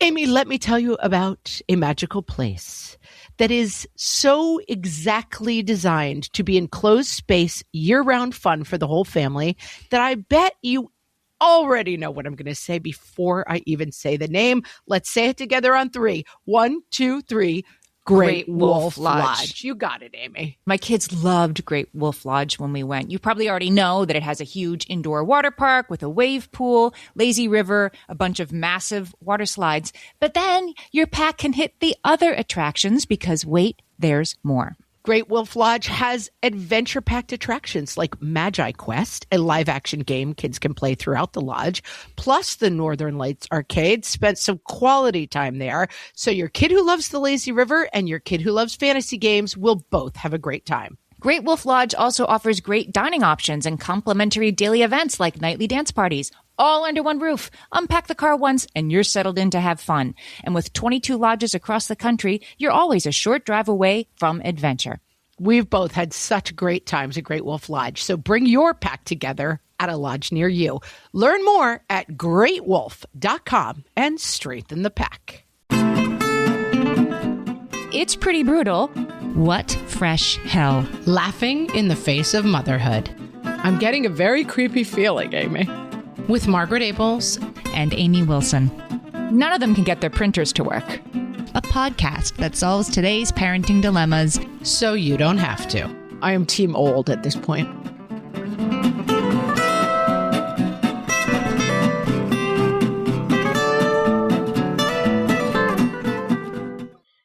Amy, let me tell you about a magical place that is so exactly designed to be enclosed space, year-round fun for the whole family that I bet you already know what I'm going to say before I even say the name. Let's say it together on 3. 1, 2, 3. Great Wolf Lodge. You got it, Amy. My kids loved Great Wolf Lodge when we went. You probably already know that it has a huge indoor water park with a wave pool, lazy river, a bunch of massive water slides. But then your pack can hit the other attractions because, wait, there's more. Great Wolf Lodge has adventure-packed attractions like Magi Quest, a live-action game kids can play throughout the lodge, plus the Northern Lights Arcade. Spent some quality time there, so your kid who loves the lazy river and your kid who loves fantasy games will both have a great time. Great Wolf Lodge also offers great dining options and complimentary daily events like nightly dance parties, all under one roof. Unpack the car once and you're settled in to have fun. And with 22 lodges across the country, you're always a short drive away from adventure. We've both had such great times at Great Wolf Lodge, so bring your pack together at a lodge near you. Learn more at greatwolf.com and strengthen the pack. It's pretty brutal. What fresh hell? Laughing in the face of motherhood. I'm getting a very creepy feeling, Amy. With Margaret Abels and Amy Wilson. None of them can get their printers to work. A podcast that solves today's parenting dilemmas so you don't have to. I am team old at this point.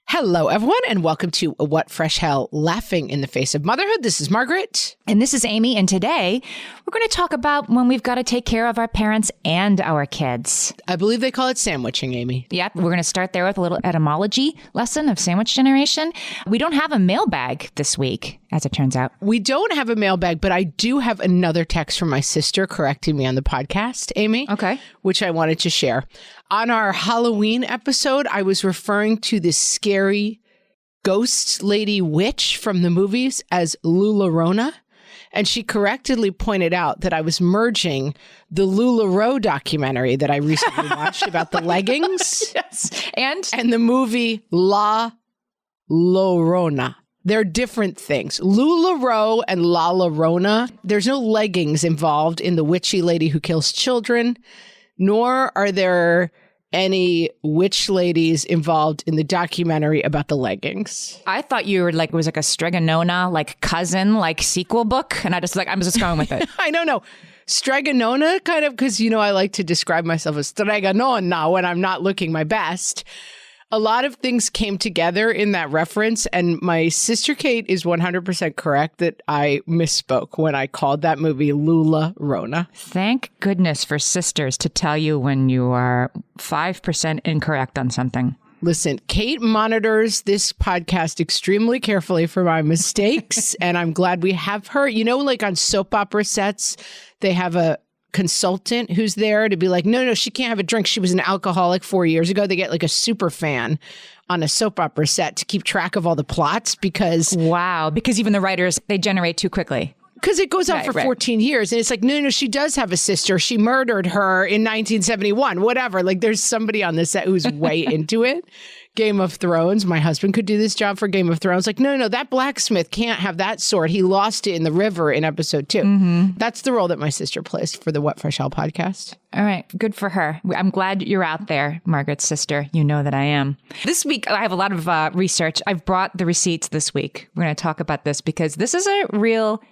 Hello, everyone, and welcome to What Fresh Hell, Laughing in the Face of Motherhood. This is Margaret. And this is Amy, and today we're going to talk about when we've got to take care of our parents and our kids. I believe they call it sandwiching, Amy. Yep, we're going to start there with a little etymology lesson of sandwich generation. We don't have a mailbag this week, as it turns out. We don't have a mailbag, but I do have another text from my sister correcting me on the podcast, Amy. Okay. Which I wanted to share. On our Halloween episode, I was referring to this scary ghost lady witch from the movies as LuLaRona. And she correctly pointed out that I was merging the LuLaRoe documentary that I recently watched about the leggings. Yes. And the movie La Llorona. They're different things. LuLaRoe and La Llorona, there's no leggings involved in the witchy lady who kills children, nor are there any witch ladies involved in the documentary about the leggings. I thought you were like, it was like a Stregonona, like cousin, like sequel book. And I'm just going with it. I don't know. Stregonona, kind of, because, you know, I like to describe myself as Stregonona when I'm not looking my best. A lot of things came together in that reference, and my sister Kate is 100% correct that I misspoke when I called that movie LuLaRona. Thank goodness for sisters to tell you when you are 5% incorrect on something. Listen, Kate monitors this podcast extremely carefully for my mistakes, and I'm glad we have her. You know, like on soap opera sets, they have a consultant who's there to be like, no, she can't have a drink. She was an alcoholic 4 years ago. They get like a super fan on a soap opera set to keep track of all the plots because... Wow. Because even the writers, they generate too quickly. Because it goes on for 14 years. And it's like, no, she does have a sister. She murdered her in 1971, whatever. Like there's somebody on the set who's way into it. Game of Thrones. My husband could do this job for Game of Thrones. Like, no, that blacksmith can't have that sword. He lost it in the river in episode 2. Mm-hmm. That's the role that my sister plays for the What Fresh Hell podcast. All right. Good for her. I'm glad you're out there, Margaret's sister. You know that I am. This week, I have a lot of research. I've brought the receipts this week. We're going to talk about this because this is a real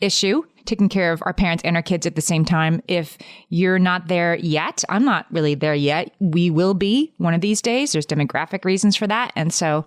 issue, taking care of our parents and our kids at the same time. If you're not there yet, I'm not really there yet. We will be one of these days. There's demographic reasons for that. And so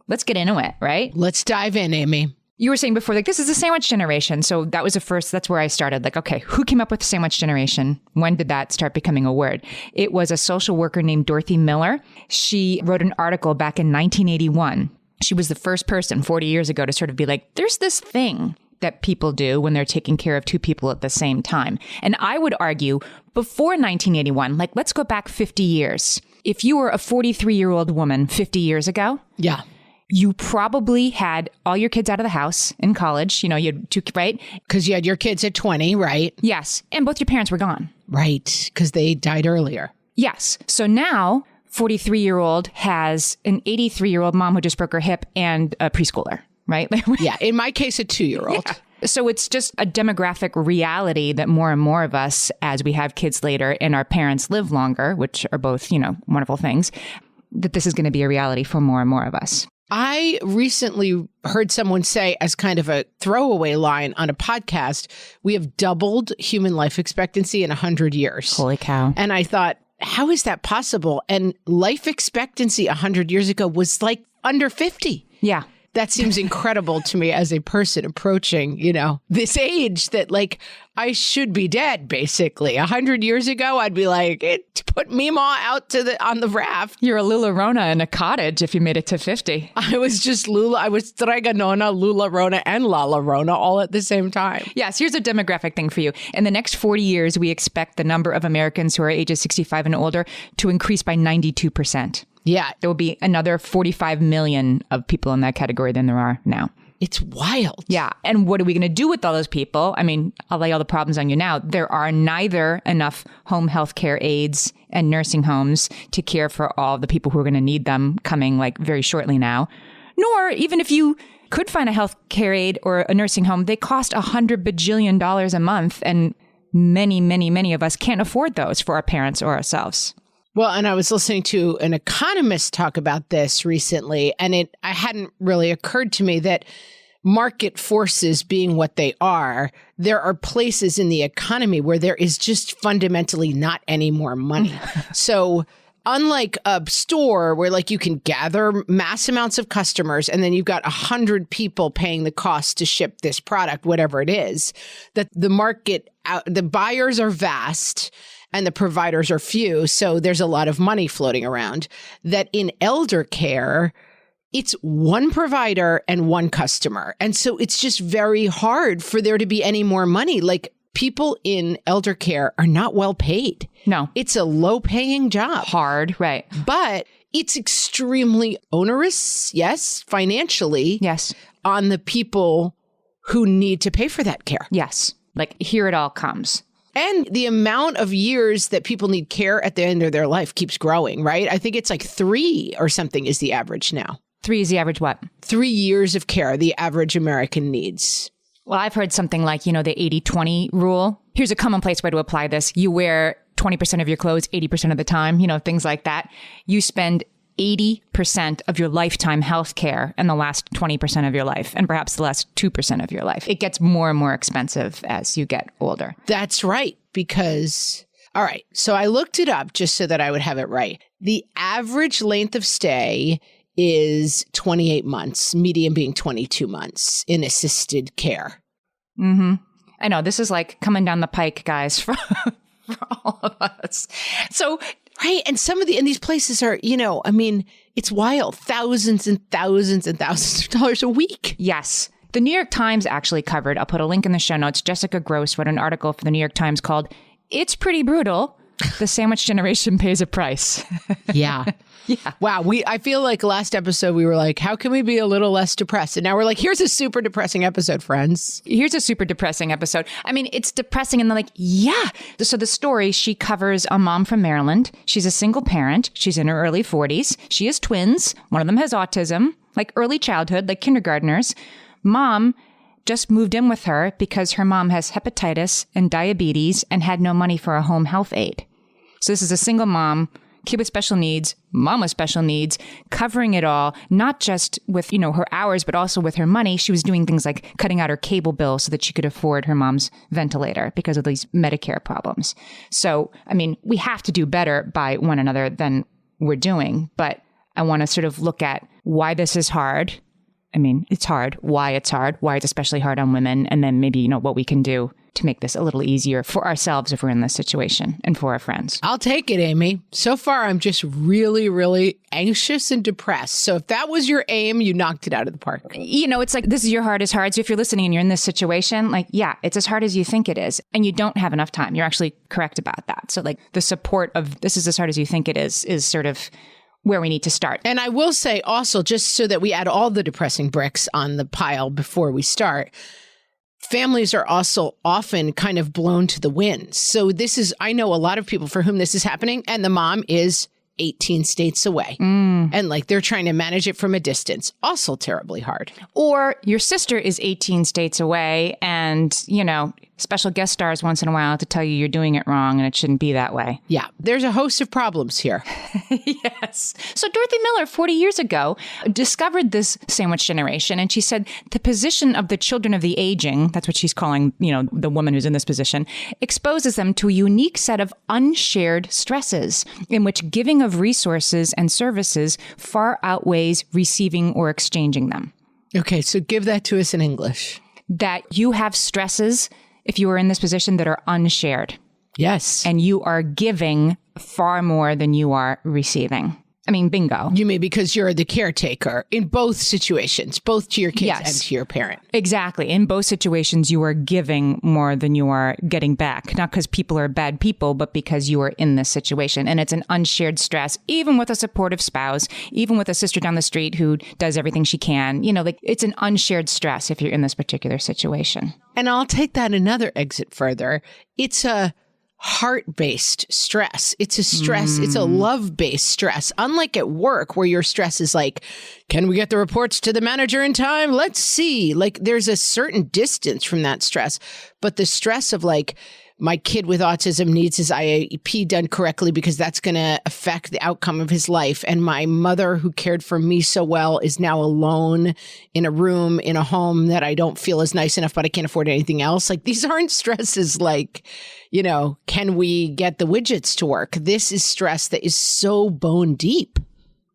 let's get into it, right? Let's dive in, Amy. You were saying before, like, this is the sandwich generation. So that was that's where I started. Like, okay, who came up with the sandwich generation? When did that start becoming a word? It was a social worker named Dorothy Miller. She wrote an article back in 1981. She was the first person 40 years ago to sort of be like, there's this thing that people do when they're taking care of two people at the same time. And I would argue before 1981, like let's go back 50 years. If you were a 43-year-old woman 50 years ago, yeah, you probably had all your kids out of the house in college. You know, you had two, right? Because you had your kids at 20, right? Yes. And both your parents were gone. Right. Because they died earlier. Yes. So now 43-year-old has an 83-year-old mom who just broke her hip and a preschooler, right? Yeah. In my case, a 2-year-old. Yeah. So it's just a demographic reality that more and more of us, as we have kids later and our parents live longer, which are both, wonderful things, that this is going to be a reality for more and more of us. I recently heard someone say, as kind of a throwaway line on a podcast, we have doubled human life expectancy in 100 years. Holy cow. And I thought, how is that possible? And life expectancy 100 years ago was like under 50. Yeah. That seems incredible to me as a person approaching, this age that I should be dead, basically. 100 years ago, I'd be like, put Meemaw out on the raft. You're a Lula Rona in a cottage if you made it to 50. I was just Lula. I was Strega Nona, Lula Rona, and Lala Rona all at the same time. Yes, here's a demographic thing for you. In the next 40 years, we expect the number of Americans who are ages 65 and older to increase by 92%. Yeah. There will be another 45 million of people in that category than there are now. It's wild. Yeah. And what are we going to do with all those people? I mean, I'll lay all the problems on you now. There are neither enough home health care aides and nursing homes to care for all the people who are going to need them coming very shortly now. Nor, even if you could find a health care aide or a nursing home, they cost $100 bajillion a month. And many, many, many of us can't afford those for our parents or ourselves. Well, and I was listening to an economist talk about this recently, and it hadn't really occurred to me that market forces being what they are, there are places in the economy where there is just fundamentally not any more money. So unlike a store where you can gather mass amounts of customers and then you've got 100 people paying the cost to ship this product, whatever it is, that the market, the buyers are vast and the providers are few. So there's a lot of money floating around. That in elder care, it's one provider and one customer. And so it's just very hard for there to be any more money. People in elder care are not well paid. No. It's a low paying job. Hard, right. But it's extremely onerous, yes, financially. Yes. On the people who need to pay for that care. Yes. Here it all comes. And the amount of years that people need care at the end of their life keeps growing, right? I think it's 3 or something is the average now. 3 is the average what? 3 years of care the average American needs. Well, I've heard something like, the 80-20 rule. Here's a commonplace way to apply this. You wear 20% of your clothes 80% of the time, things like that. You spend 80% of your lifetime health care in the last 20% of your life, and perhaps the last 2% of your life. It gets more and more expensive as you get older. That's right. Because, all right, so I looked it up just so that I would have it right. The average length of stay is 28 months, median being 22 months in assisted care. Mm-hmm. I know. This is coming down the pike, guys, for all of us. So, right. And some of these places are, it's wild. Thousands and thousands and thousands of dollars a week. Yes. The New York Times actually covered, I'll put a link in the show notes, Jessica Gross wrote an article for the New York Times called, "It's Pretty Brutal. The Sandwich Generation Pays a Price." Yeah. Yeah. Wow. I feel like last episode we were how can we be a little less depressed? And now we're here's a super depressing episode, friends. Here's a super depressing episode. I mean, it's depressing and yeah. So the story, she covers a mom from Maryland. She's a single parent. She's in her early 40s. She has twins. One of them has autism, early childhood, kindergartners. Mom just moved in with her because her mom has hepatitis and diabetes and had no money for a home health aide. So this is a single mom, kid with special needs, mom with special needs, covering it all, not just with, her hours, but also with her money. She was doing things like cutting out her cable bill so that she could afford her mom's ventilator because of these Medicare problems. So, we have to do better by one another than we're doing. But I want to sort of look at why this is hard. It's hard, why it's especially hard on women, and then maybe, what we can do to make this a little easier for ourselves if we're in this situation and for our friends. I'll take it, Amy. So far, I'm just really, really anxious and depressed. So if that was your aim, you knocked it out of the park. It's this is your hardest hard. So if you're listening and you're in this situation, it's as hard as you think it is. And you don't have enough time. You're actually correct about that. So the support of this is as hard as you think it is sort of where we need to start. And I will say also, just so that we add all the depressing bricks on the pile before we start, families are also often kind of blown to the wind. So I know a lot of people for whom this is happening, and the mom is 18 states away. And like they're trying to manage it from a distance. Also terribly hard. Or your sister is 18 states away and, you know, special guest stars once in a while to tell you you're doing it wrong and it shouldn't be that way. Yeah, there's a host of problems here. Yes. So Dorothy Miller, 40 years ago, discovered this sandwich generation. And she said the position of the children of the aging, that's what she's calling, you know, the woman who's in this position, exposes them to a unique set of unshared stresses in which giving of resources and services far outweighs receiving or exchanging them. Okay, so give that to us in English. That you have stresses if you are in this position that are unshared. Yes. And you are giving far more than you are receiving. I mean, bingo. You mean because you're the caretaker in both situations, both to your kids Yes. and to your parent. Exactly. In both situations, you are giving more than you are getting back. Not because people are bad people, but because you are in this situation. And it's an unshared stress, even with a supportive spouse, even with a sister down the street who does everything she can. You know, like it's an unshared stress if you're in this particular situation. And I'll take that another exit further. It's a heart-based stress. It's a stress. It's a love-based stress. Unlike at work where your stress is like, can we get the reports to the manager in time? Let's see. Like there's a certain distance from that stress. But the stress of like, my kid with autism needs his IEP done correctly because that's going to affect the outcome of his life. And my mother who cared for me so well is now alone in a room, in a home that I don't feel is nice enough, but I can't afford anything else. Like these aren't stresses like, you know, can we get the widgets to work? This is stress that is so bone deep.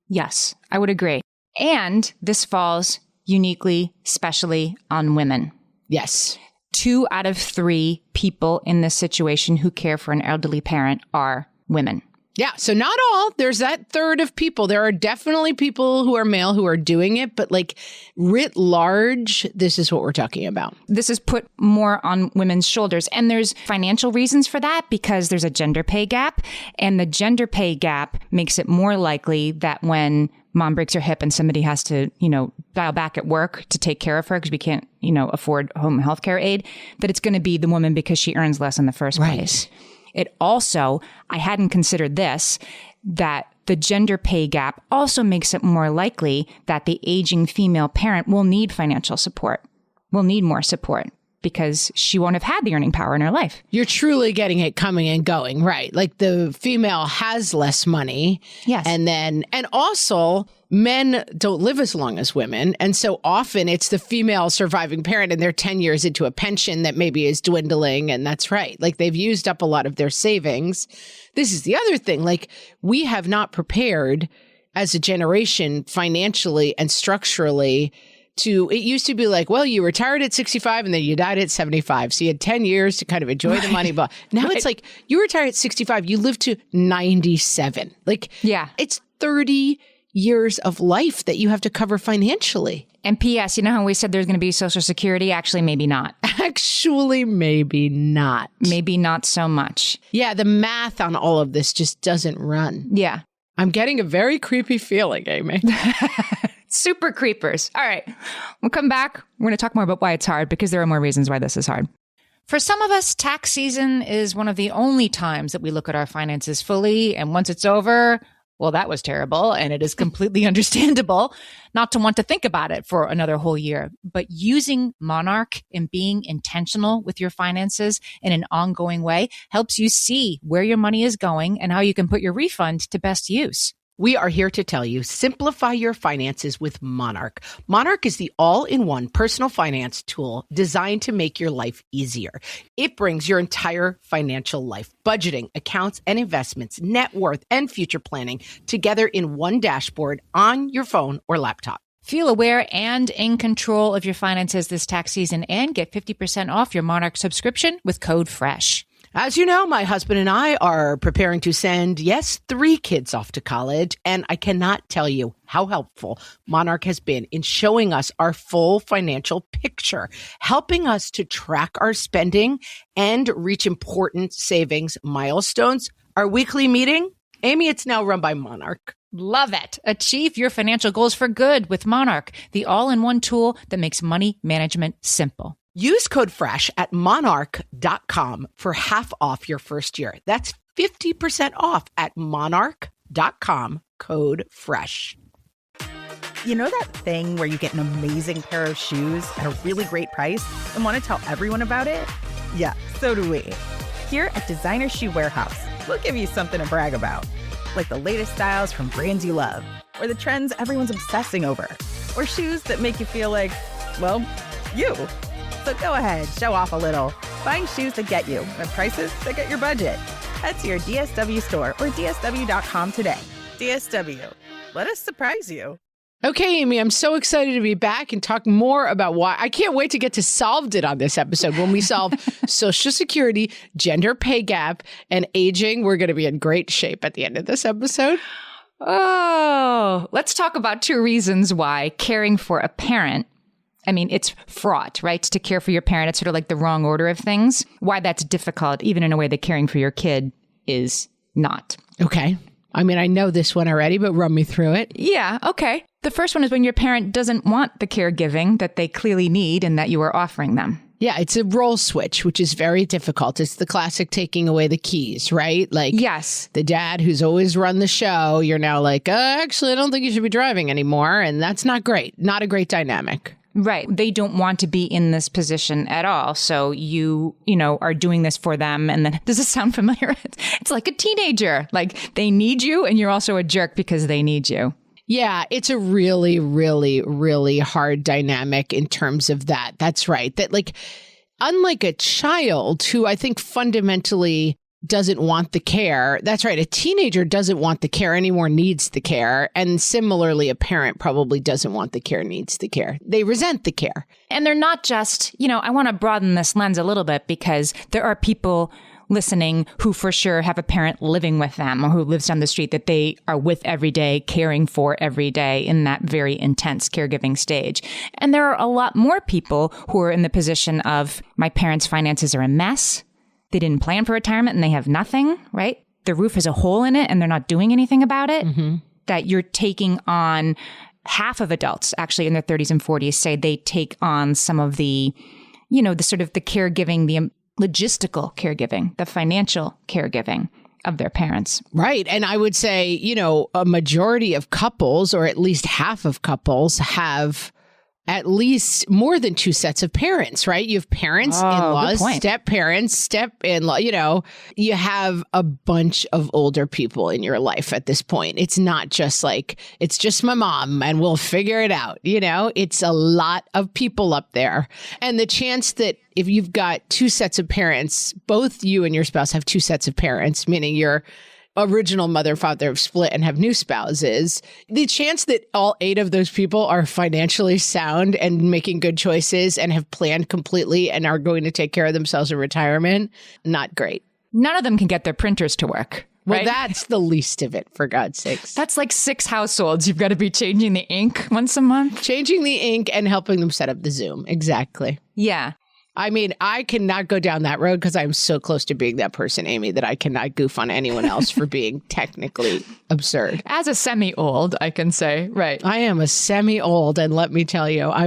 Yes, I would agree. And this falls uniquely, especially on women. Yes. 2 out of 3 people in this situation who care for an elderly parent are women. Yeah. So not all. There's that third of people. There are definitely people who are male who are doing it, but like writ large, this is what we're talking about. This is put more on women's shoulders. And there's financial reasons for that because there's a gender pay gap. And the gender pay gap makes it more likely that when mom breaks her hip and somebody has to, you know, dial back at work to take care of her because we can't, you know, afford home health care aid, that it's going to be the woman because she earns less in the first place. It also, I hadn't considered this, that the gender pay gap also makes it more likely that the aging female parent will need financial support, will need more support because she won't have had the earning power in her life. You're truly getting it coming and going, right? Like the female has less money. Yes. And also men don't live as long as women. And so often it's the female surviving parent and they're 10 years into a pension that maybe is dwindling. And that's right. Like they've used up a lot of their savings. This is the other thing. Like we have not prepared as a generation financially and structurally it used to be like, well, you retired at 65 and then you died at 75. So you had 10 years to kind of enjoy the money. But now it's like you retire at 65, you live to 97. Like, yeah, it's 30 years of life that you have to cover financially. And P.S., you know how we said there's going to be Social Security? Actually, maybe not. Actually, maybe not. Maybe not so much. Yeah, the math on all of this just doesn't run. Yeah. I'm getting a very creepy feeling, Amy. Super creepers. All right. We'll come back. We're going to talk more about why it's hard because there are more reasons why this is hard. For some of us, tax season is one of the only times that we look at our finances fully. And once it's over, well, that was terrible. And it is completely understandable not to want to think about it for another whole year. But using Monarch and being intentional with your finances in an ongoing way helps you see where your money is going and how you can put your refund to best use. We are here to tell you, simplify your finances with Monarch. Monarch is the all-in-one personal finance tool designed to make your life easier. It brings your entire financial life, budgeting, accounts and investments, net worth, and future planning together in one dashboard on your phone or laptop. Feel aware and in control of your finances this tax season and get 50% off your Monarch subscription with code FRESH. As you know, my husband and I are preparing to send, 3 kids off to college, and I cannot tell you how helpful Monarch has been in showing us our full financial picture, helping us to track our spending and reach important savings milestones. Our weekly meeting, Amy, it's now run by Monarch. Love it. Achieve your financial goals for good with Monarch, the all-in-one tool that makes money management simple. Use code FRESH at monarch.com for half off your first year. That's 50% off at monarch.com. double-caretaking.com, code FRESH. You know that thing where you get an amazing pair of shoes at a really great price and want to tell everyone about it? Yeah, so do we. Here at Designer Shoe Warehouse, we'll give you something to brag about, like the latest styles from brands you love, or the trends everyone's obsessing over, or shoes that make you feel like, well, you. So go ahead, show off a little. Find shoes that get you at prices that get your budget. Head to your DSW store or DSW.com today. DSW, let us surprise you. Okay, Amy, I'm so excited to be back and talk more about why. I can't wait to get to Solved It on this episode. When we solve Social Security, gender pay gap, and aging, we're going to be in great shape at the end of this episode. Oh, let's talk about 2 reasons why caring for a parent, it's fraught, right? To care for your parent, it's sort of like the wrong order of things. Why that's difficult, even in a way that caring for your kid is not. Okay. I know this one already, but run me through it. Yeah, okay. The first one is when your parent doesn't want the caregiving that they clearly need and that you are offering them. Yeah, it's a role switch, which is very difficult. It's the classic taking away the keys, right? Like, yes, the dad who's always run the show, you're now like, actually, I don't think you should be driving anymore. And that's not great. Not a great dynamic. Right. They don't want to be in this position at all. So you are doing this for them. And then, does this sound familiar? It's like a teenager. Like, they need you and you're also a jerk because they need you. Yeah, it's a really, really, really hard dynamic in terms of that. That's right. That, like, unlike a child who I think fundamentally doesn't want the care. That's right. A teenager doesn't want the care anymore, needs the care. And similarly, a parent probably doesn't want the care, needs the care. They resent the care. And they're not just, I want to broaden this lens a little bit because there are people listening who for sure have a parent living with them or who lives down the street that they are with every day, caring for every day in that very intense caregiving stage. And there are a lot more people who are in the position of my parents' finances are a mess. They didn't plan for retirement and they have nothing, right? The roof has a hole in it and they're not doing anything about it. Mm-hmm. That you're taking on half of adults actually in their 30s and 40s say they take on some of the, the sort of the caregiving, the logistical caregiving, the financial caregiving of their parents. Right. And I would say, a majority of couples, or at least half of couples, have at least more than 2 sets of parents, right? You have parents, in-laws, step-parents, step-in-law, you have a bunch of older people in your life at this point. It's not just like, it's just my mom and we'll figure it out. It's a lot of people up there. And the chance that if you've got 2 sets of parents, both you and your spouse have 2 sets of parents, meaning your original mother, father have split and have new spouses, the chance that all 8 of those people are financially sound and making good choices and have planned completely and are going to take care of themselves in retirement, not great. None of them can get their printers to work. Well, right? That's the least of it, for God's sakes. That's like 6 households. You've got to be changing the ink once a month. Changing the ink and helping them set up the Zoom. Exactly. Yeah. I cannot go down that road because I'm so close to being that person, Amy, that I cannot goof on anyone else for being technically absurd. As a semi-old, I can say, right. I am a semi-old, and let me tell you, I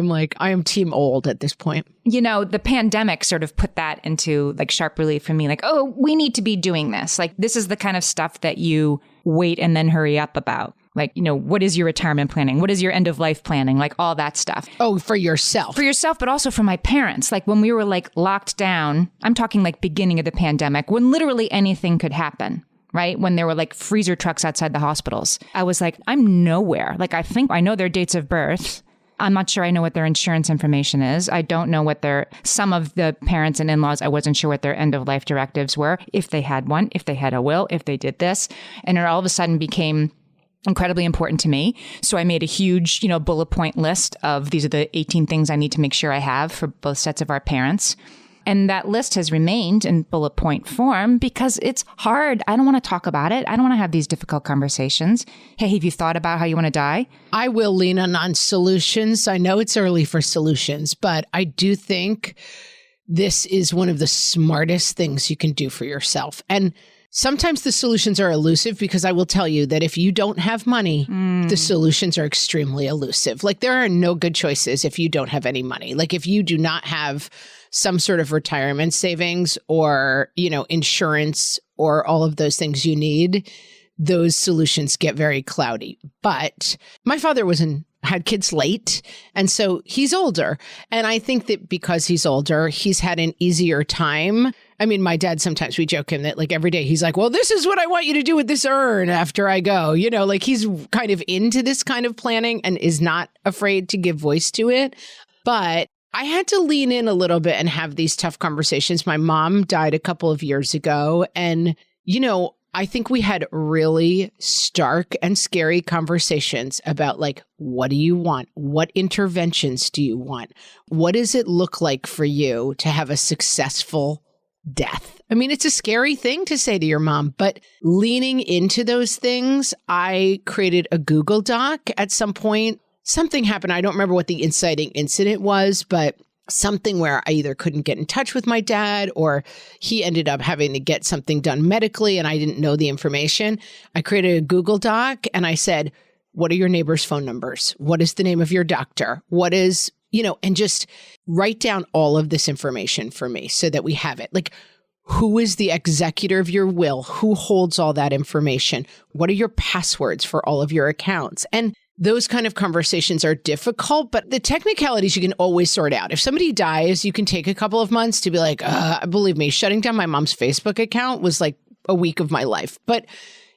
am team old at this point. The pandemic sort of put that into like sharp relief for me. Like, oh, we need to be doing this. Like, this is the kind of stuff that you wait and then hurry up about. Like, what is your retirement planning? What is your end of life planning? Like all that stuff. Oh, for yourself. For yourself, but also for my parents. Like when we were like locked down, I'm talking like beginning of the pandemic, when literally anything could happen, right? When there were like freezer trucks outside the hospitals. I was like, I'm nowhere. Like I think I know their dates of birth. I'm not sure I know what their insurance information is. I don't know what some of the parents and in-laws, I wasn't sure what their end of life directives were. If they had one, if they had a will, if they did this. And it all of a sudden became incredibly important to me. So I made a huge, bullet point list of these are the 18 things I need to make sure I have for both sets of our parents. And that list has remained in bullet point form because it's hard. I don't want to talk about it. I don't want to have these difficult conversations. Hey, have you thought about how you want to die? I will lean on solutions. I know it's early for solutions, but I do think this is one of the smartest things you can do for yourself. And sometimes the solutions are elusive because I will tell you that if you don't have money, the solutions are extremely elusive. Like there are no good choices if you don't have any money. Like if you do not have some sort of retirement savings or, insurance or all of those things you need, those solutions get very cloudy. But my father had kids late. And so he's older. And I think that because he's older, he's had an easier time. I mean, my dad, sometimes we joke him that like every day he's like, well, this is what I want you to do with this urn after I go. You know, like he's kind of into this kind of planning and is not afraid to give voice to it. But I had to lean in a little bit and have these tough conversations. My mom died a couple of years ago. And, you know, I think we had really stark and scary conversations about like, what do you want? What interventions do you want? What does it look like for you to have a successful death? I mean, it's a scary thing to say to your mom, but leaning into those things, I created a Google Doc at some point. Something happened. I don't remember what the inciting incident was, but something where I either couldn't get in touch with my dad or he ended up having to get something done medically and I didn't know the information. I created a Google Doc and I said, what are your neighbors' phone numbers? What is the name of your doctor? What is, you know, and just write down all of this information for me so that we have it. Like, who is the executor of your will? Who holds all that information? What are your passwords for all of your accounts? And those kind of conversations are difficult, but the technicalities you can always sort out. If somebody dies, you can take a couple of months to be like, believe me, shutting down my mom's Facebook account was like a week of my life, but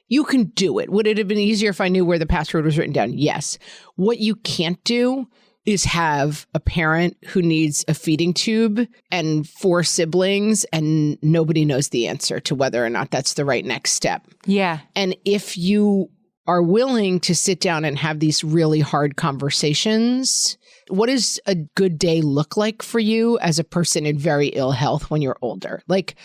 you can do it. Would it have been easier if I knew where the password was written down? Yes. What you can't do is have a parent who needs a feeding tube and 4 siblings and nobody knows the answer to whether or not that's the right next step. Yeah. And if you are willing to sit down and have these really hard conversations, what does a good day look like for you as a person in very ill health when you're older? Like,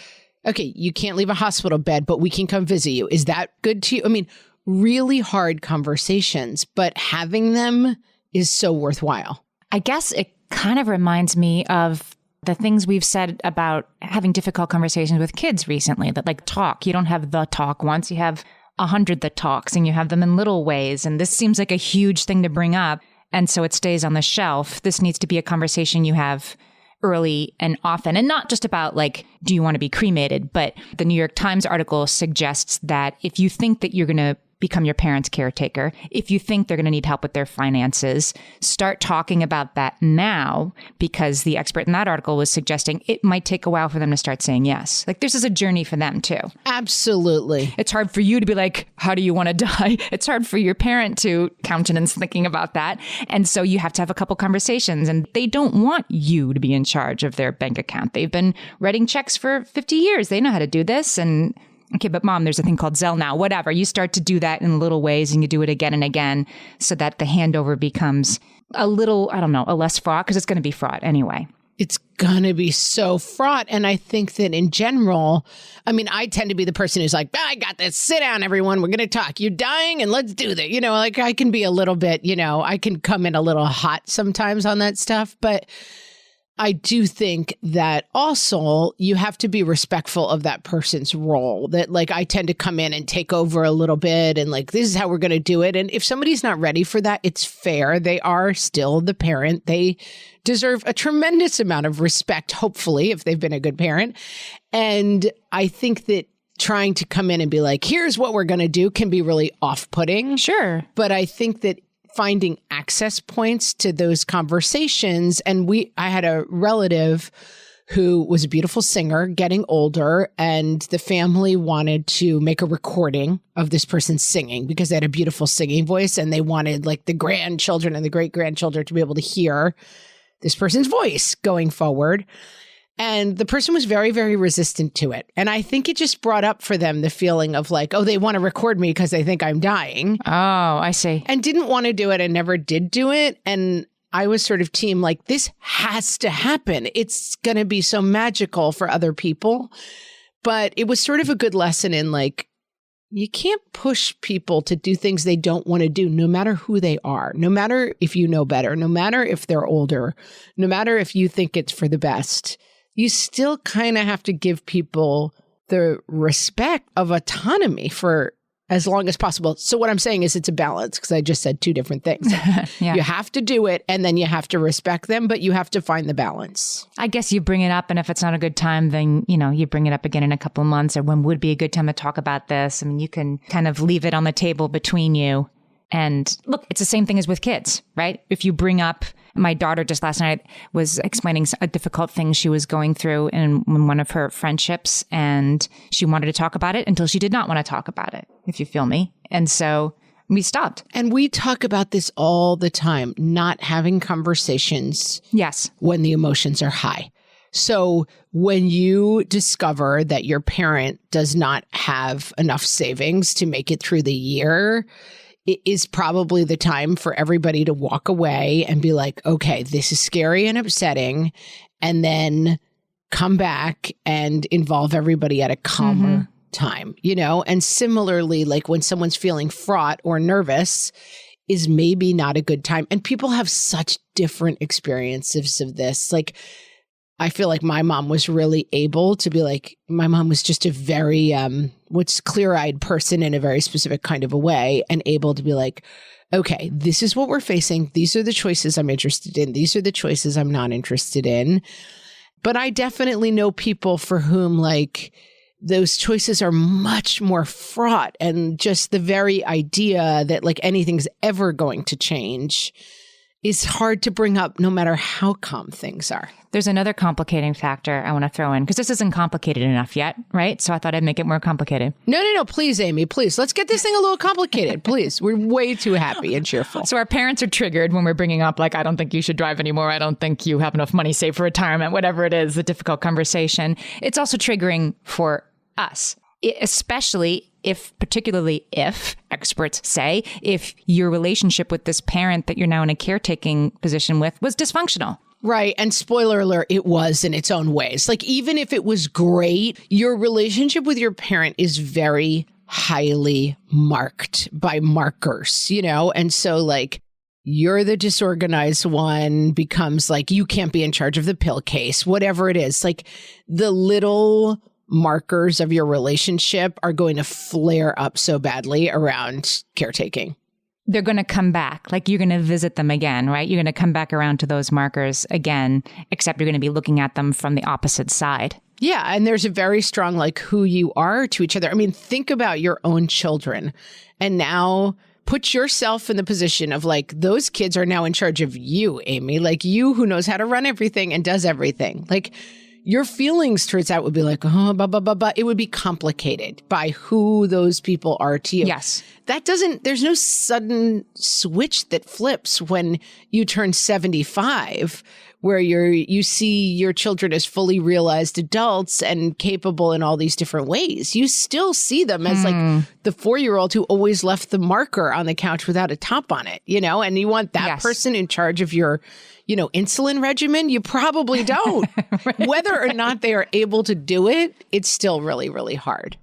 okay, you can't leave a hospital bed, but we can come visit you. Is that good to you? I mean, really hard conversations, but having them is so worthwhile. I guess it kind of reminds me of the things we've said about having difficult conversations with kids recently, that like talk, you don't have the talk once, you have 100 the talks and you have them in little ways. And this seems like a huge thing to bring up. And so it stays on the shelf. This needs to be a conversation you have early and often, and not just about like, do you want to be cremated? But the New York Times article suggests that if you think that you're going to become your parents' caretaker, if you think they're going to need help with their finances, start talking about that now, because the expert in that article was suggesting it might take a while for them to start saying yes. Like this is a journey for them too. Absolutely. It's hard for you to be like, how do you want to die? It's hard for your parent to countenance thinking about that. And so you have to have a couple conversations, and they don't want you to be in charge of their bank account. They've been writing checks for 50 years. They know how to do this. And okay, but mom, there's a thing called Zelle now, whatever. You start to do that in little ways and you do it again and again so that the handover becomes a little, I don't know, a less fraught, because it's going to be fraught anyway. It's going to be so fraught. And I think that in general, I mean, I tend to be the person who's like, I got this. Sit down, everyone. We're going to talk. You're dying and let's do that. You know, like I can be a little bit, you know, I can come in a little hot sometimes on that stuff. But I do think that also you have to be respectful of that person's role, that like I tend to come in and take over a little bit and like, this is how we're going to do it. And if somebody's not ready for that, it's fair. They are still the parent. They deserve a tremendous amount of respect, hopefully, if they've been a good parent. And I think that trying to come in and be like, here's what we're going to do can be really off-putting. Sure. But I think that finding access points to those conversations. And I had a relative who was a beautiful singer getting older, and the family wanted to make a recording of this person singing because they had a beautiful singing voice, and they wanted like the grandchildren and the great-grandchildren to be able to hear this person's voice going forward. And the person was very, very resistant to it. And I think it just brought up for them the feeling of like, oh, they want to record me because they think I'm dying. Oh, I see. And didn't want to do it and never did do it. And I was sort of team like, this has to happen. It's going to be so magical for other people. But it was sort of a good lesson in like, you can't push people to do things they don't want to do, no matter who they are, no matter if you know better, no matter if they're older, no matter if you think it's for the best. You still kind of have to give people the respect of autonomy for as long as possible. So what I'm saying is it's a balance because I just said two different things. Yeah. You have to do it and then you have to respect them, but you have to find the balance. I guess you bring it up, and if it's not a good time, then, you bring it up again in a couple of months, or when would be a good time to talk about this. I mean, you can kind of leave it on the table between you. And look, it's the same thing as with kids, right? If you bring up, my daughter just last night was explaining a difficult thing she was going through in one of her friendships, and she wanted to talk about it until she did not want to talk about it, if you feel me. And so we stopped. And we talk about this all the time, not having conversations. Yes. When the emotions are high. So when you discover that your parent does not have enough savings to make it through the year, it is probably the time for everybody to walk away and be like, okay, this is scary and upsetting, and then come back and involve everybody at a calmer time, And similarly, like when someone's feeling fraught or nervous is maybe not a good time. And people have such different experiences of this. Like, I feel like my mom was really able to be like, my mom was just a very, clear-eyed person in a very specific kind of a way, and able to be like, okay, this is what we're facing. These are the choices I'm interested in. These are the choices I'm not interested in. But I definitely know people for whom like those choices are much more fraught, and just the very idea that like anything's ever going to change is hard to bring up no matter how calm things are. There's another complicating factor I want to throw in, because this isn't complicated enough yet, right? So I thought I'd make it more complicated. No. Please, Amy, please. Let's get this thing a little complicated, please. We're way too happy and cheerful. So our parents are triggered when we're bringing up, like, I don't think you should drive anymore. I don't think you have enough money saved for retirement, whatever it is, the difficult conversation. It's also triggering for us, especially particularly if experts say, if your relationship with this parent that you're now in a caretaking position with was dysfunctional. Right. And spoiler alert, it was in its own ways. Like, even if it was great, your relationship with your parent is very highly marked by markers, And so like, you're the disorganized one becomes like, you can't be in charge of the pill case, whatever it is. Like, the little markers of your relationship are going to flare up so badly around caretaking. They're going to come back. Like, you're going to visit them again, right? You're going to come back around to those markers again, except you're going to be looking at them from the opposite side. Yeah. And there's a very strong, like, who you are to each other. I mean, think about your own children, and now put yourself in the position of like, those kids are now in charge of you, Amy, like you who knows how to run everything and does everything. Like, your feelings towards that would be like, it would be complicated by who those people are to you. Yes. There's no sudden switch that flips when you turn 75, where you see your children as fully realized adults and capable in all these different ways. You still see them as like the 4-year-old who always left the marker on the couch without a top on it, and you want that person in charge of your insulin regimen. You probably don't. Right. Whether or not they are able to do it, it's still really, really hard.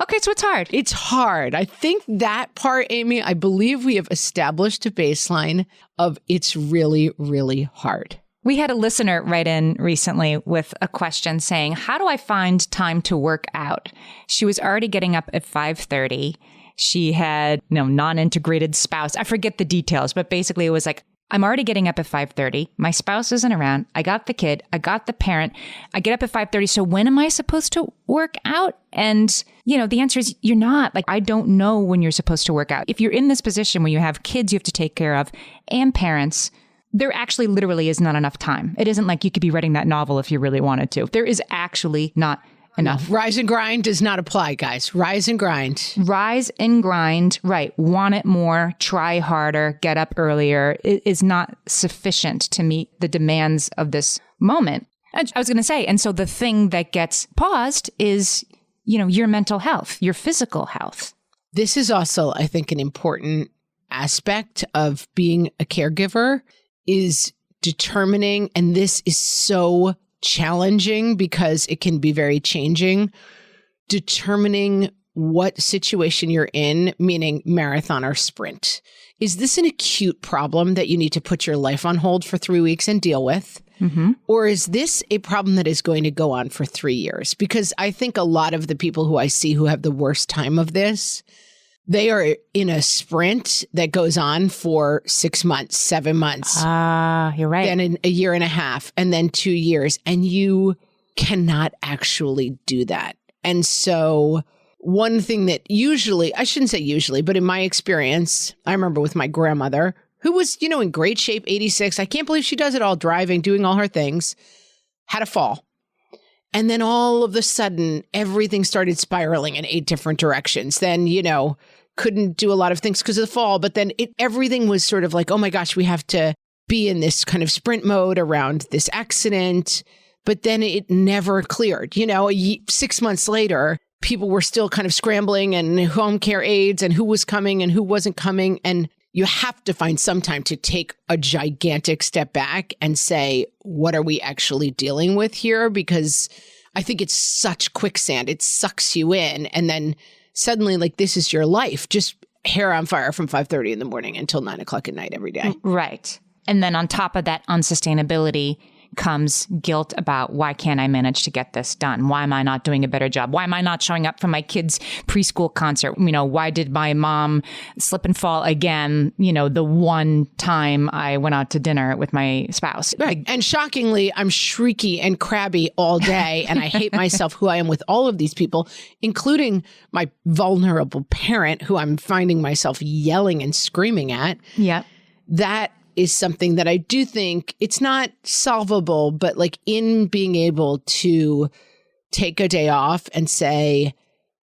Okay, so it's hard. It's hard. I think that part, Amy, I believe we have established a baseline of it's really, really hard. We had a listener write in recently with a question saying, how do I find time to work out? She was already getting up at 5:30. She had non-integrated spouse. I forget the details, but basically it was like, I'm already getting up at 5:30. My spouse isn't around. I got the kid. I got the parent. I get up at 5:30. So when am I supposed to work out? And, the answer is you're not. Like, I don't know when you're supposed to work out. If you're in this position where you have kids you have to take care of and parents, there actually literally is not enough time. It isn't like you could be writing that novel if you really wanted to. There is actually not enough. Rise and grind does not apply, guys. Rise and grind. Rise and grind. Right. Want it more, try harder, get up earlier. It is not sufficient to meet the demands of this moment. I was going to say, and so the thing that gets paused is, your mental health, your physical health. This is also, I think, an important aspect of being a caregiver is determining, and this is so challenging because it can be very changing, determining what situation you're in, meaning marathon or sprint. Is this an acute problem that you need to put your life on hold for 3 weeks and deal with? Mm-hmm. Or is this a problem that is going to go on for 3 years? Because I think a lot of the people who I see who have the worst time of this They are in a sprint that goes on for 6 months, 7 months. You're right. Then in a year and a half, and then 2 years. And you cannot actually do that. And so one thing that usually, I shouldn't say usually, but in my experience, I remember with my grandmother, who was, in great shape, 86. I can't believe she does it all, driving, doing all her things, had a fall. And then all of a sudden, everything started spiraling in 8 different directions. Then, couldn't do a lot of things because of the fall. But then everything was sort of like, oh my gosh, we have to be in this kind of sprint mode around this accident. But then it never cleared. 6 months later, people were still kind of scrambling and home care aides and who was coming and who wasn't coming. And you have to find some time to take a gigantic step back and say, what are we actually dealing with here? Because I think it's such quicksand. It sucks you in. And then suddenly, like, this is your life, just hair on fire from 5:30 in the morning until 9 o'clock at night every day. Right. And then on top of that unsustainability comes guilt about why can't I manage to get this done? Why am I not doing a better job? Why am I not showing up for my kids' preschool concert? Why did my mom slip and fall again? The one time I went out to dinner with my spouse. Right. And shockingly, I'm shrieky and crabby all day. And I hate myself who I am with all of these people, including my vulnerable parent who I'm finding myself yelling and screaming at. Yeah. That is something that I do think it's not solvable, but like in being able to take a day off and say,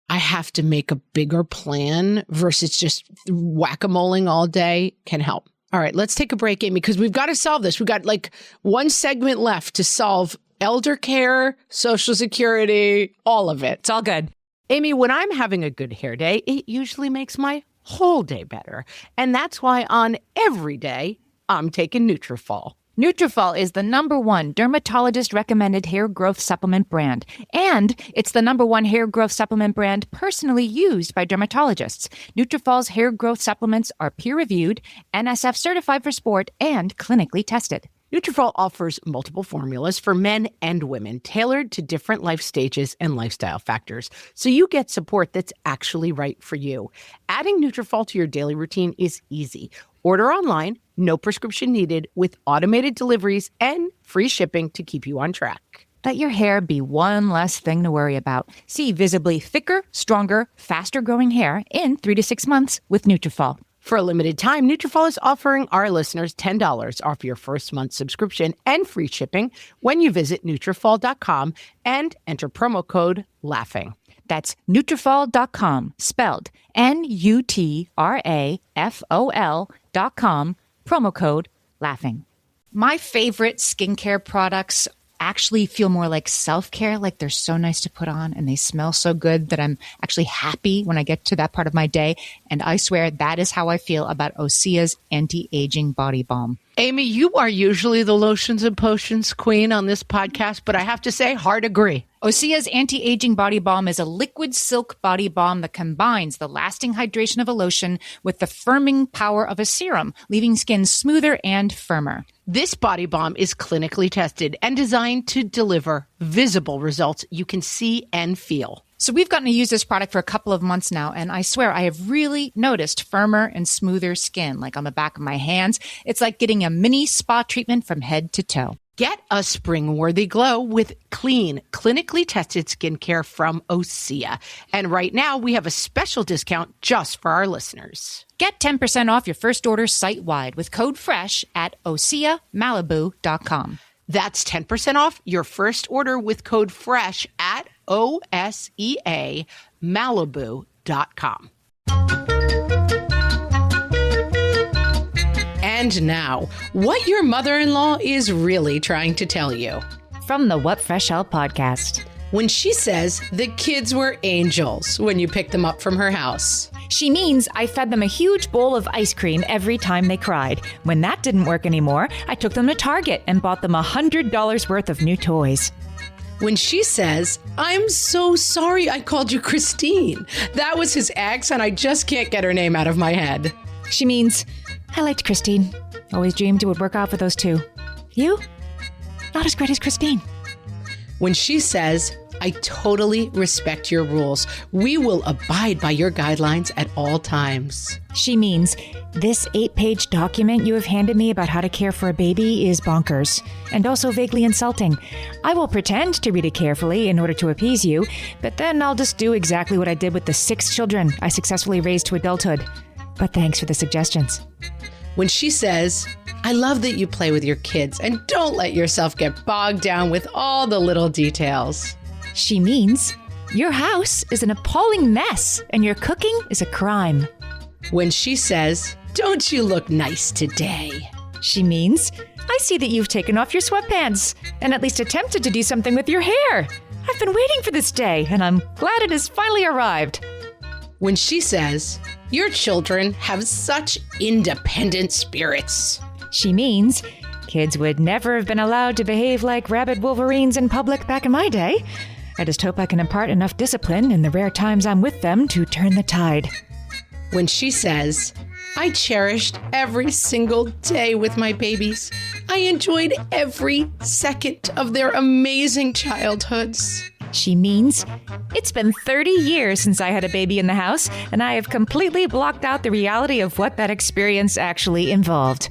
I have to make a bigger plan versus just whack-a-moling all day can help. All right, let's take a break, Amy, because we've got to solve this. We've got like one segment left to solve elder care, Social Security, all of it. It's all good. Amy, when I'm having a good hair day, it usually makes my whole day better. And that's why on every day, I'm taking Nutrafol. Nutrafol is the #1 dermatologist-recommended hair growth supplement brand, and it's the #1 hair growth supplement brand personally used by dermatologists. Nutrafol's hair growth supplements are peer-reviewed, NSF certified for sport, and clinically tested. Nutrafol offers multiple formulas for men and women tailored to different life stages and lifestyle factors, so you get support that's actually right for you. Adding Nutrafol to your daily routine is easy. Order online, no prescription needed, with automated deliveries and free shipping to keep you on track. Let your hair be one less thing to worry about. See visibly thicker, stronger, faster-growing hair in 3 to 6 months with Nutrafol. For a limited time, Nutrafol is offering our listeners $10 off your first month subscription and free shipping when you visit Nutrafol.com and enter promo code LAUGHING. That's Nutrafol.com, spelled Nutrafol.com, promo code LAUGHING. My favorite skincare products actually feel more like self-care, like they're so nice to put on and they smell so good that I'm actually happy when I get to that part of my day. And I swear that is how I feel about Osea's anti-aging body balm. Amy, you are usually the lotions and potions queen on this podcast, but I have to say, hard agree. Osea's anti-aging body balm is a liquid silk body balm that combines the lasting hydration of a lotion with the firming power of a serum, leaving skin smoother and firmer. This body balm is clinically tested and designed to deliver visible results you can see and feel. So we've gotten to use this product for a couple of months now, and I swear I have really noticed firmer and smoother skin, like on the back of my hands. It's like getting a mini spa treatment from head to toe. Get a spring-worthy glow with clean, clinically tested skincare from Osea. And right now, we have a special discount just for our listeners. Get 10% off your first order site-wide with code FRESH at OseaMalibu.com. That's 10% off your first order with code FRESH at OseaMalibu.com. And now, what your mother-in-law is really trying to tell you. From the What Fresh Hell podcast. When she says the kids were angels when you picked them up from her house. She means I fed them a huge bowl of ice cream every time they cried. When that didn't work anymore, I took them to Target and bought them $100 worth of new toys. When she says, I'm so sorry I called you Christine. That was his ex and I just can't get her name out of my head. She means, I liked Christine. Always dreamed it would work out for those two. You? Not as great as Christine. When she says, I totally respect your rules. We will abide by your guidelines at all times. She means, this 8-page document you have handed me about how to care for a baby is bonkers and also vaguely insulting. I will pretend to read it carefully in order to appease you, but then I'll just do exactly what I did with the 6 children I successfully raised to adulthood. But thanks for the suggestions. When she says, I love that you play with your kids and don't let yourself get bogged down with all the little details. She means, your house is an appalling mess and your cooking is a crime. When she says, don't you look nice today? She means, I see that you've taken off your sweatpants and at least attempted to do something with your hair. I've been waiting for this day and I'm glad it has finally arrived. When she says, your children have such independent spirits. She means, kids would never have been allowed to behave like rabid wolverines in public back in my day. I just hope I can impart enough discipline in the rare times I'm with them to turn the tide. When she says, I cherished every single day with my babies. I enjoyed every second of their amazing childhoods. She means, it's been 30 years since I had a baby in the house, and I have completely blocked out the reality of what that experience actually involved.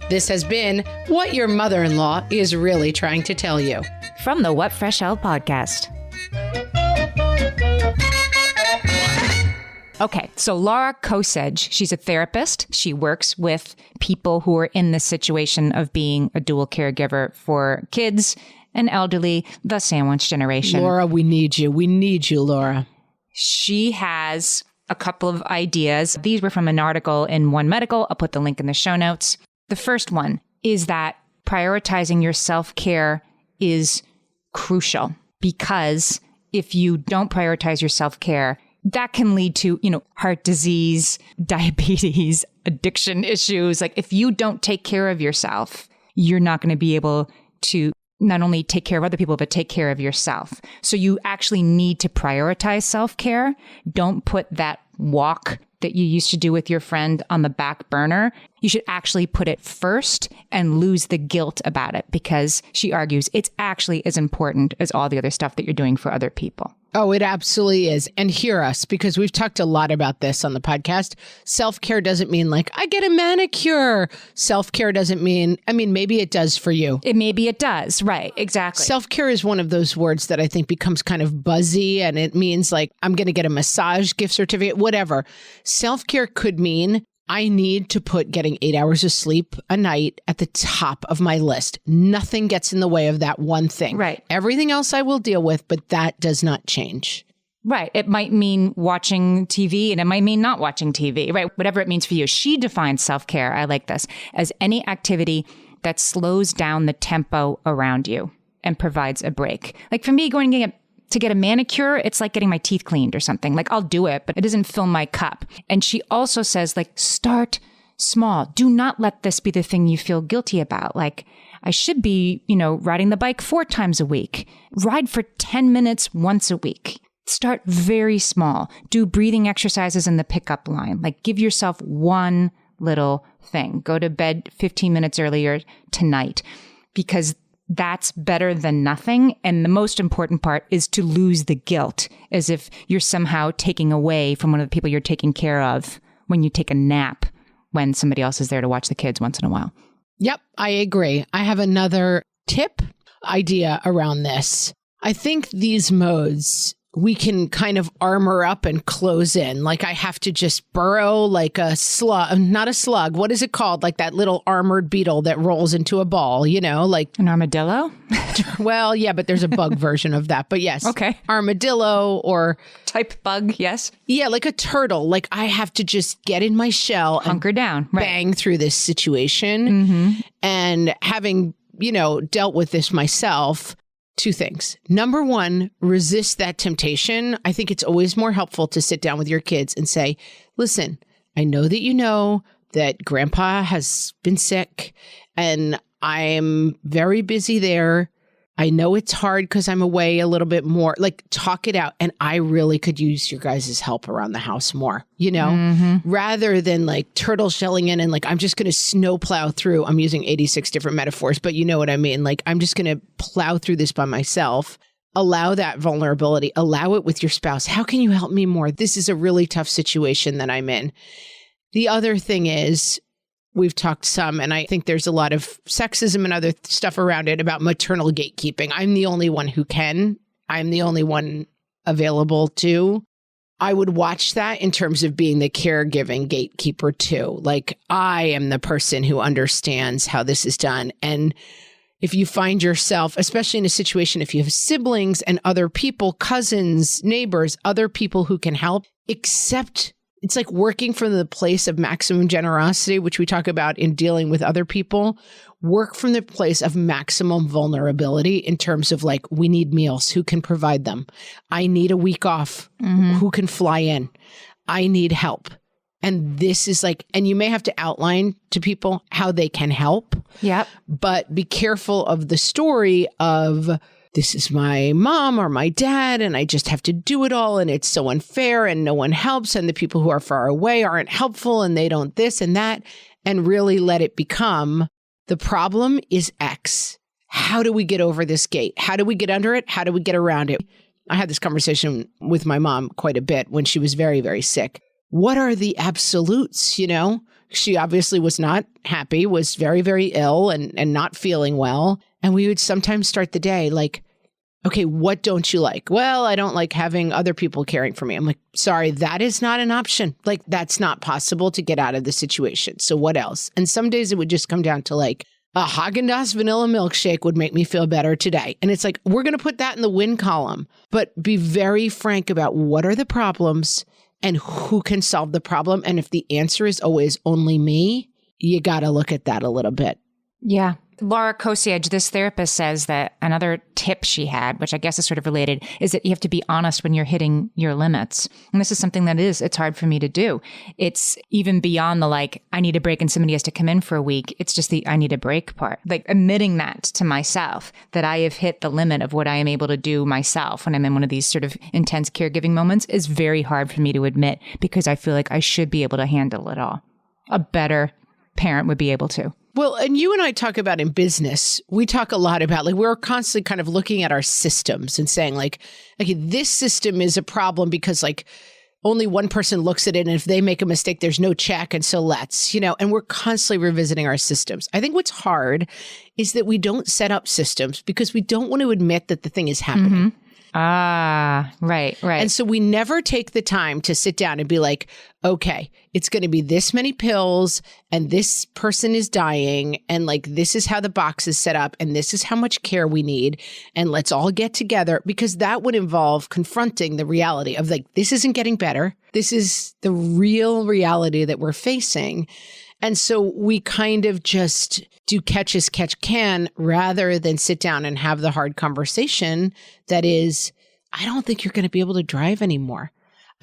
This has been What Your Mother-in-Law is Really Trying to Tell You. From the What Fresh Hell podcast. Okay, so Laura Kosej, she's a therapist. She works with people who are in this situation of being a dual caregiver for kids and elderly, the sandwich generation. Laura, we need you. We need you, Laura. She has a couple of ideas. These were from an article in One Medical. I'll put the link in the show notes. The first one is that prioritizing your self-care is crucial because if you don't prioritize your self-care, that can lead to, heart disease, diabetes, addiction issues. Like if you don't take care of yourself, you're not going to be able to not only take care of other people, but take care of yourself. So you actually need to prioritize self-care. Don't put that walk that you used to do with your friend on the back burner. You should actually put it first and lose the guilt about it because she argues it's actually as important as all the other stuff that you're doing for other people. Oh, it absolutely is. And hear us, because we've talked a lot about this on the podcast. Self-care doesn't mean like, I get a manicure. Self-care doesn't mean, maybe it does for you. Maybe it does. Right. Exactly. Self-care is one of those words that I think becomes kind of buzzy, and it means like, I'm going to get a massage gift certificate, whatever. Self-care could mean I need to put getting 8 hours of sleep a night at the top of my list. Nothing gets in the way of that one thing. Right. Everything else I will deal with, but that does not change. Right. It might mean watching TV and it might mean not watching TV, right? Whatever it means for you. She defines self-care, I like this, as any activity that slows down the tempo around you and provides a break. Like for me, going to get a manicure, it's like getting my teeth cleaned or something. Like I'll do it, but it doesn't fill my cup. And she also says like, start small. Do not let this be the thing you feel guilty about. Like I should be, riding the bike 4 times a week. Ride for 10 minutes once a week. Start very small. Do breathing exercises in the pickup line. Like give yourself one little thing. Go to bed 15 minutes earlier tonight because that's better than nothing. And the most important part is to lose the guilt, as if you're somehow taking away from one of the people you're taking care of when you take a nap when somebody else is there to watch the kids once in a while. Yep, I agree. I have another idea around this. I think these modes we can kind of armor up and close in. Like I have to just burrow like a slug, not a slug. What is it called? Like that little armored beetle that rolls into a ball, like an armadillo? Well, yeah, but there's a bug version of that. But yes. Okay. Armadillo or type bug. Yes. Yeah. Like a turtle. Like I have to just get in my shell, hunker down, bang through this situation. Mm-hmm. And having, dealt with this myself, 2 things. Number 1, resist that temptation. I think it's always more helpful to sit down with your kids and say, listen, I know that grandpa has been sick and I'm very busy there. I know it's hard because I'm away a little bit more. Like talk it out. And I really could use your guys' help around the house more, rather than like turtle shelling in and like, I'm just going to snowplow through. I'm using 86 different metaphors, but you know what I mean? Like, I'm just going to plow through this by myself. allow that vulnerability, allow it with your spouse. How can you help me more? This is a really tough situation that I'm in. The other thing is, we've talked some, and I think there's a lot of sexism and other stuff around it about maternal gatekeeping. I'm the only one who can. I'm the only one available to. I would watch that in terms of being the caregiving gatekeeper too. Like, I am the person who understands how this is done. And if you find yourself, especially in a situation, if you have siblings and other people, cousins, neighbors, other people who can help, accept. It's like working from the place of maximum generosity, which we talk about in dealing with other people. Work from the place of maximum vulnerability in terms of like, we need meals. Who can provide them? I need a week off. Who can fly in? I need help. And this is like, and you may have to outline to people how they can help. Yep. But be careful of the story of, this is my mom or my dad, and I just have to do it all, and it's so unfair, and no one helps, and the people who are far away aren't helpful, and they don't this and that, and really let it become, the problem is X. How do we get over this gate? How do we get under it? How do we get around it? I had this conversation with my mom quite a bit when she was very, very sick. What are the absolutes, you know? She obviously was not happy, was very, very ill and not feeling well. And we would sometimes start the day like, okay, what don't you like? Well, I don't like having other people caring for me. I'm like, sorry, that is not an option. Like, that's not possible to get out of the situation. So what else? And some days it would just come down to like, a Haagen-Dazs vanilla milkshake would make me feel better today. And it's like, we're going to put that in the win column, but be very frank about what are the problems and who can solve the problem. And if the answer is always only me, you got to look at that a little bit. Yeah. Laura Kosiage, this therapist, says that another tip she had, which I guess is sort of related, is that you have to be honest when you're hitting your limits. And this is something that it's hard for me to do. It's even beyond the like, I need a break and somebody has to come in for a week. It's just the I need a break part. Like admitting that to myself, that I have hit the limit of what I am able to do myself when I'm in one of these sort of intense caregiving moments is very hard for me to admit because I feel like I should be able to handle it all. A better parent would be able to. Well, and you and I talk about in business, we talk a lot about like, we're constantly kind of looking at our systems and saying like, okay, this system is a problem because like only one person looks at it. And if they make a mistake, there's no check. And so let's, you know, and we're constantly revisiting our systems. I think what's hard is that we don't set up systems because we don't want to admit that the thing is happening. Right. And so we never take the time to sit down and be like, okay, it's going to be this many pills and this person is dying and like this is how the box is set up and this is how much care we need and let's all get together, because that would involve confronting the reality of like, this isn't getting better. This is the real reality that we're facing. And so we kind of just do catch as catch can rather than sit down and have the hard conversation that is, I don't think you're going to be able to drive anymore.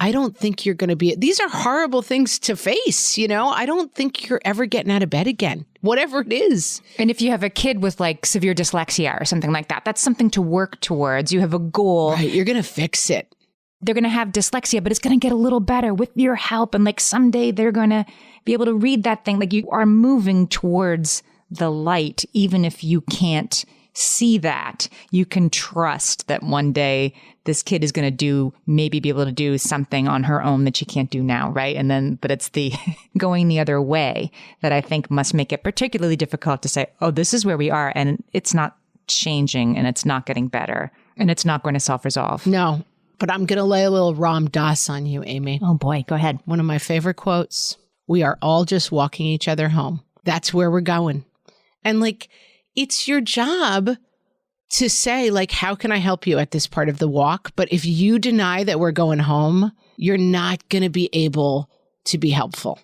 I don't think you're going to be, these are horrible things to face, you know? I don't think you're ever getting out of bed again, whatever it is. And if you have a kid with like severe dyslexia or something like that, that's something to work towards. You have a goal. Right, you're going to fix it. They're going to have dyslexia, but it's going to get a little better with your help. And like someday they're going to be able to read that thing. Like you are moving towards the light, even if you can't see that. You can trust that one day this kid is going to maybe be able to do something on her own that she can't do now, right? And then, but it's the going the other way that I think must make it particularly difficult to say, oh, this is where we are, and it's not changing, and it's not getting better, and it's not going to self-resolve. No, but I'm going to lay a little Ram Dass on you, Amy. Oh boy, go ahead. One of my favorite quotes, we are all just walking each other home. That's where we're going. And like, it's your job to say, like, how can I help you at this part of the walk? But if you deny that we're going home, you're not going to be able to be helpful.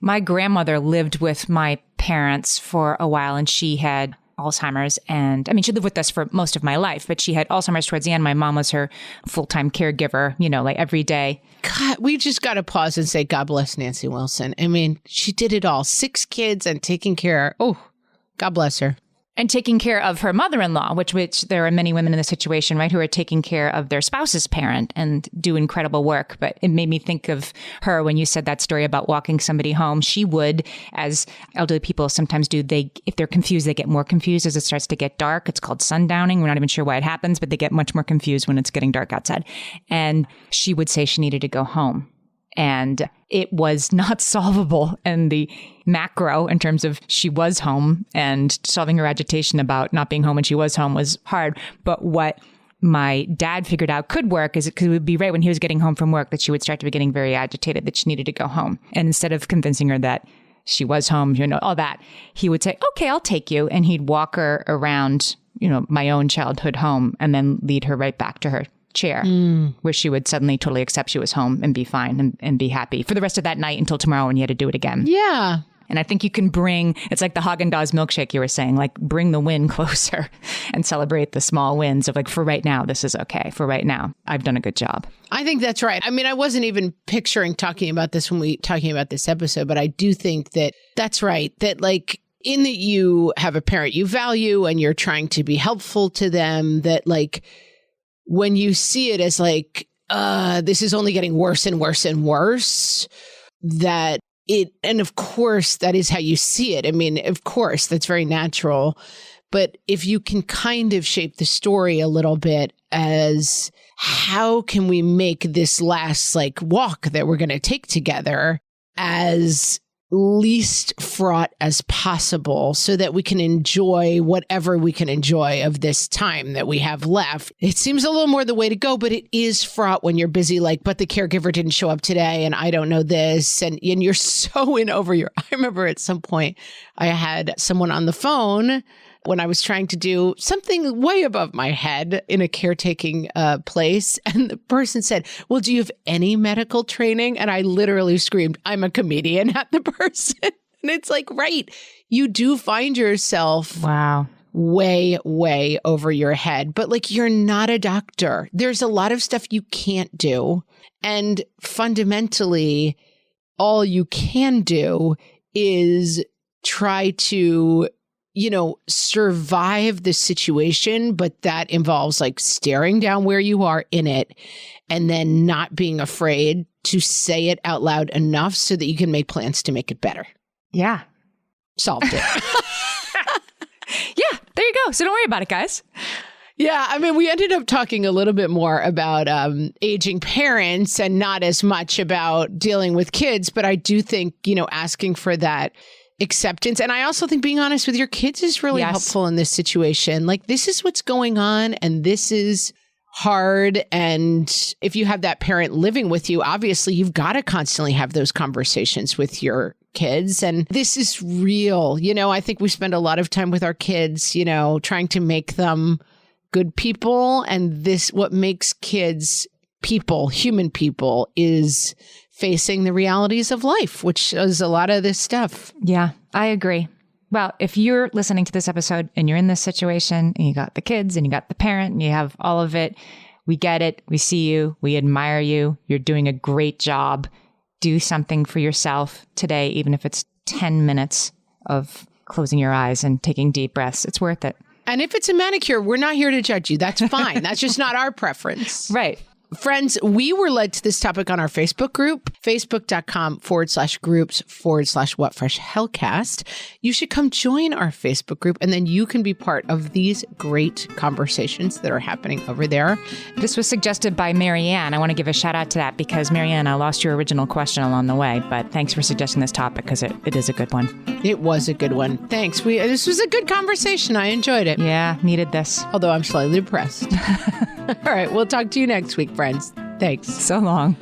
My grandmother lived with my parents for a while, and she had Alzheimer's. And I mean, she lived with us for most of my life, but she had Alzheimer's towards the end. My mom was her full-time caregiver, you know, like every day. God, we just got to pause and say, God bless Nancy Wilson. I mean, she did it all. 6 kids and taking care. Oh, God bless her. And taking care of her mother-in-law, which there are many women in this situation, right, who are taking care of their spouse's parent and do incredible work. But it made me think of her when you said that story about walking somebody home. She would, as elderly people sometimes do, if they're confused, they get more confused as it starts to get dark. It's called sundowning. We're not even sure why it happens, but they get much more confused when it's getting dark outside. And she would say she needed to go home. And it was not solvable in the macro in terms of she was home, and solving her agitation about not being home when she was home was hard. But what my dad figured out could work is it would be right when he was getting home from work that she would start to be getting very agitated, that she needed to go home. And instead of convincing her that she was home, all that, he would say, okay, I'll take you. And he'd walk her around, my own childhood home, and then lead her right back to her chair, where she would suddenly totally accept she was home and be fine and be happy for the rest of that night until tomorrow when you had to do it again. Yeah. And I think you can it's like the Haagen-Dazs milkshake you were saying, like bring the win closer and celebrate the small wins of like, for right now, this is okay. For right now, I've done a good job. I think that's right. I mean, I wasn't even picturing talking about this when we talking about this episode, but I do think that that's right. That like, in that you have a parent you value and you're trying to be helpful to them, that like, when you see it as like, this is only getting worse and worse and worse, and of course, that is how you see it. I mean, of course, that's very natural. But if you can kind of shape the story a little bit as how can we make this last like walk that we're going to take together as least fraught as possible so that we can enjoy whatever we can enjoy of this time that we have left. It seems a little more the way to go, but it is fraught when you're busy, like, but the caregiver didn't show up today and I don't know this. And you're so in over I remember at some point I had someone on the phone when I was trying to do something way above my head in a caretaking place. And the person said, well, do you have any medical training? And I literally screamed, I'm a comedian at the person. And it's like, right, you do find yourself way, way over your head. But like, you're not a doctor. There's a lot of stuff you can't do. And fundamentally, all you can do is try to survive the situation, but that involves like staring down where you are in it and then not being afraid to say it out loud enough so that you can make plans to make it better. Yeah. Solved it. Yeah, there you go. So don't worry about it, guys. Yeah, I mean, we ended up talking a little bit more about aging parents and not as much about dealing with kids, but I do think, asking for that acceptance. And I also think being honest with your kids is really helpful in this situation. Like, this is what's going on and this is hard. And if you have that parent living with you, obviously you've got to constantly have those conversations with your kids. And this is real. I think we spend a lot of time with our kids, trying to make them good people. And what makes kids people, human people, is facing the realities of life, which is a lot of this stuff. Yeah, I agree. Well, if you're listening to this episode and you're in this situation and you got the kids and you got the parent and you have all of it, we get it. We see you. We admire you. You're doing a great job. Do something for yourself today, even if it's 10 minutes of closing your eyes and taking deep breaths. It's worth it. And if it's a manicure, we're not here to judge you. That's fine. That's just not our preference. Right. Friends, we were led to this topic on our Facebook group, facebook.com/groups/whatfreshhellcast. You should come join our Facebook group, and then you can be part of these great conversations that are happening over there. This was suggested by Marianne. I want to give a shout out to that because, Marianne, I lost your original question along the way, but thanks for suggesting this topic because it is a good one. It was a good one. Thanks. This was a good conversation. I enjoyed it. Yeah, needed this. Although I'm slightly depressed. All right, we'll talk to you next week, friends. Thanks. So long.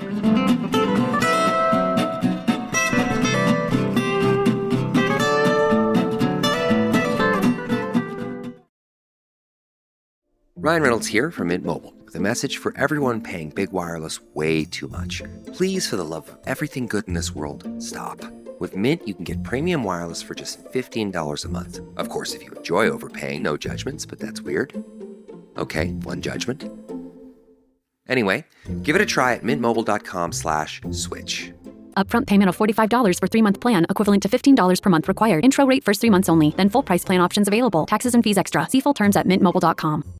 Ryan Reynolds here from Mint Mobile with a message for everyone paying big wireless way too much. Please, for the love of everything good in this world, stop. With Mint, you can get premium wireless for just $15 a month. Of course, if you enjoy overpaying, no judgments, but that's weird. Okay, one judgment. Anyway, give it a try at mintmobile.com/switch. Upfront payment of $45 for 3-month plan, equivalent to $15 per month required. Intro rate first 3 months only, then full price plan options available. Taxes and fees extra. See full terms at mintmobile.com.